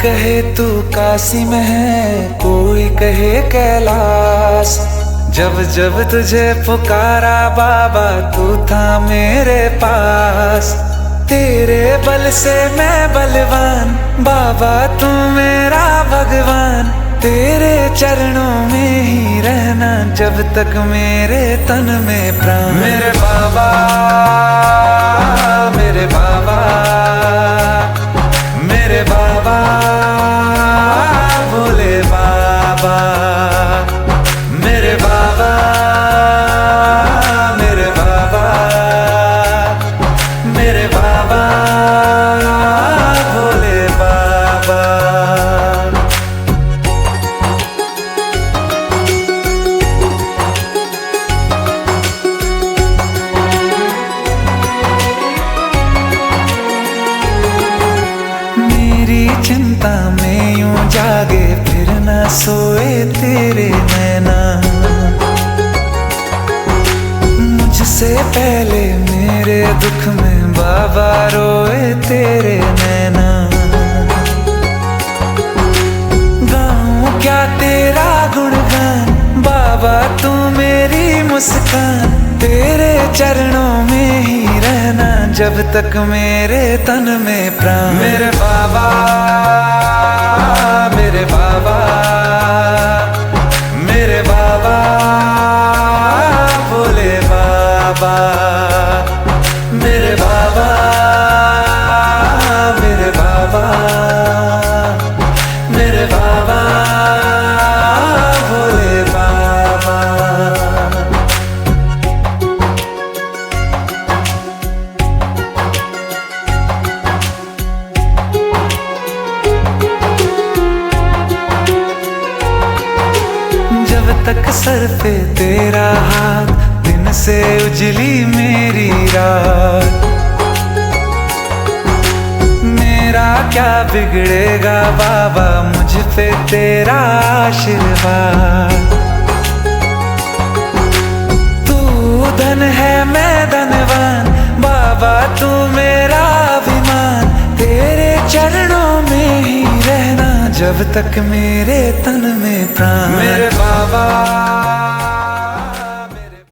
कहे तू काशी में है, कोई कहे कैलाश। जब जब तुझे पुकारा बाबा तू था मेरे पास। तेरे बल से मैं बलवान, बाबा तू मेरा भगवान। तेरे चरणों में ही रहना जब तक मेरे तन में प्राण। मेरे बाबा, मेरे बाबा, मेरे बाबा, भोले बाबा। मेरे बाबा, मेरे बाबा, मेरे बाबा, भोले बाबा। मेरी चिंता में यूं जागे फिर न सोए तेरे नैना। मुझसे पहले मेरे दुख में बाबा रोए तेरे नैना। गाऊं क्या तेरा गुणगान, बाबा तू मेरी मुस्कान। तेरे चरणों में ही रहना जब तक मेरे तन में प्राण। मेरे बाबा, मेरे बाबा, मेरे बाबा, भोले बाबा। मेरे बाबा, मेरे बाबा, मेरे बाबा, भोले बाबा। जब तक सर पे तेरा हाथ, दिन से उजली मेरी रात। मेरा क्या बिगड़ेगा बाबा, मुझ पे तेरा आशीर्वाद। तू धन है मैं धनवान, बाबा तू मेरा अभिमान। तेरे चरणों में ही रहना जब तक मेरे तन में प्राण। मेरे बाबा।